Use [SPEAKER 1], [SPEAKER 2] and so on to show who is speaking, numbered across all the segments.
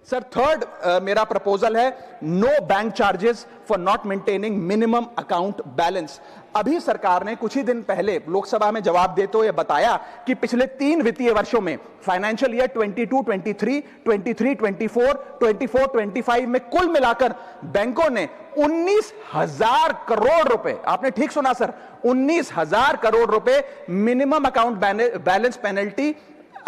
[SPEAKER 1] Sir third मेरा proposal है no bank charges for not maintaining minimum account balance. अभी सरकार ने कुछ ही दिन पहले लोकसभा में जवाब देते हुए बताया कि पिछले 3 वित्तीय वर्षों में फाइनेंशियल ईयर 22-23, 23-24, 24-25 में कुल मिलाकर बैंकों ने 19,000 करोड़ रुपए, आपने ठीक सुना सर, 19,000 करोड़ रुपए minimum account balance penalty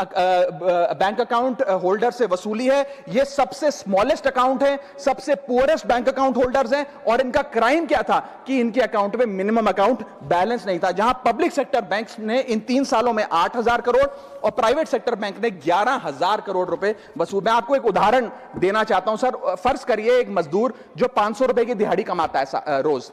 [SPEAKER 1] bank account holder से वसूली है। ये सबसे स्मॉलेस्ट अकाउंट है, सबसे पुअरेस्ट बैंक अकाउंट होल्डर्स हैं, और इनका क्राइम क्या था कि इनके अकाउंट में मिनिमम अकाउंट बैलेंस नहीं था। जहां पब्लिक सेक्टर बैंक्स ने इन 3 सालों में 8,000 करोड़ और प्राइवेट सेक्टर बैंक ने 11,000 करोड़ रुपए वसूल। मैं आपको एक उदाहरण देना चाहता हूं सर। फर्ज करिए एक मजदूर जो 500 रुपए की दिहाड़ी कमाता है रोज,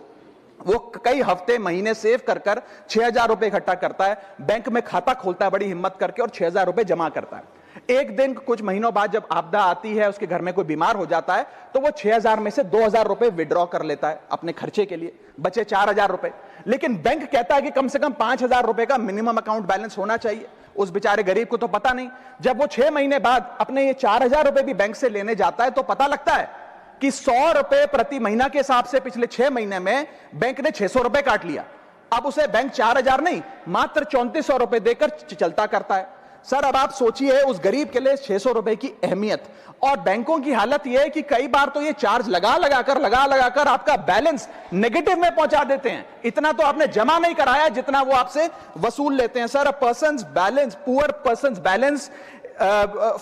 [SPEAKER 1] वो कई हफ्ते महीने सेव कर 6,000 रुपए इकट्ठा करता है, बैंक में खाता खोलता है बड़ी हिम्मत करके और 6,000 रुपए जमा करता है। एक दिन कुछ महीनों बाद जब आपदा आती है, उसके घर में कोई बीमार हो जाता है, तो वो 6,000 में से 2,000 रुपए विड्रॉ कर लेता है अपने खर्चे के लिए, बचे 4,000 रुपए। लेकिन बैंक कहता है कि कम से कम 5,000 रुपए का मिनिमम अकाउंट बैलेंस होना चाहिए। उस बेचारे गरीब को तो पता नहीं। जब वो 6 महीने बाद अपने ये 4,000 रुपए भी बैंक से लेने जाता है तो पता लगता है कि 100 रुपए प्रति महीना के हिसाब से पिछले 6 महीने में बैंक ने 600 रुपए काट लिया। अब उसे बैंक 4,000 नहीं, मात्र 3,400 रुपए देकर चलता करता है। सर अब आप सोचिए उस गरीब के लिए 600 रुपए की अहमियत। और बैंकों की हालत यह है कि कई बार तो ये चार्ज लगा लगाकर आपका बैलेंस नेगेटिव में पहुंचा देते हैं। इतना तो आपने जमा नहीं कराया जितना वो आपसे वसूल लेते हैं। Sir a persons balance, poor persons balance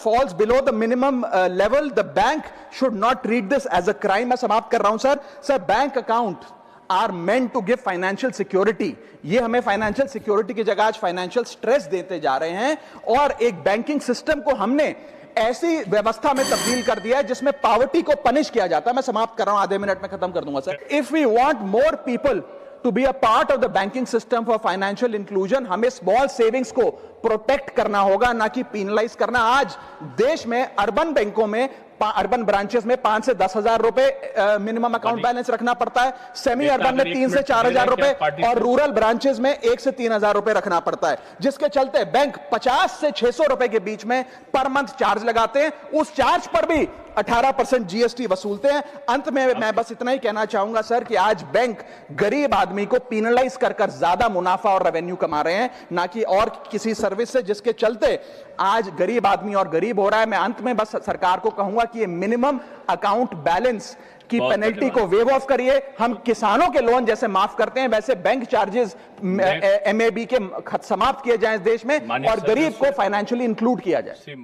[SPEAKER 1] falls below the minimum level, the bank should not treat this as a crime। मैं समाप्त कर रहा हूं sir. Sir bank account are meant to give financial security। ये हमें financial security की जगह आज फाइनेंशियल स्ट्रेस देते जा रहे हैं, और एक बैंकिंग सिस्टम को हमने ऐसी व्यवस्था में तब्दील कर दिया है जिसमें पॉवर्टी को पनिश किया जाता है। मैं समाप्त कर रहा हूं, आधे मिनट में खत्म कर दूंगा sir. If we want more people to be a part of the banking system for financial inclusion, हमें स्मॉल सेविंग्स को प्रोटेक्ट करना होगा, ना कि पेनलाइज करना। आज देश में अर्बन बैंकों में, अर्बन ब्रांचेस में 5 से 10,000 रुपए मिनिमम अकाउंट बैलेंस रखना पड़ता है, सेमी अर्बन में 3 से 4,000 रुपए, और रूरल ब्रांचेस में 1 से 3,000 रुपए रखना पड़ता है, जिसके चलते बैंक 50 से 600 रुपए के बीच में पर मंथ चार्ज लगाते हैं। उस चार्ज पर भी 18% जीएसटी वसूलते हैं। अंत में मैं बस इतना ही कहना चाहूंगा सर कि आज बैंक गरीब आदमी को पेनलाइज कर ज्यादा मुनाफा और रेवेन्यू कमा रहे हैं, ना कि और किसी सर्विस से, जिसके चलते आज गरीब आदमी और गरीब हो रहा है। मैं अंत में बस सरकार को कहूंगा कि ये मिनिमम अकाउंट बैलेंस की पेनल्टी को वेव ऑफ करिए। हम किसानों के लोन जैसे माफ करते हैं, वैसे बैंक चार्जेस एमएबी के समाप्त किए जाएं इस देश में, और गरीब को फाइनेंशियली इंक्लूड किया जाए।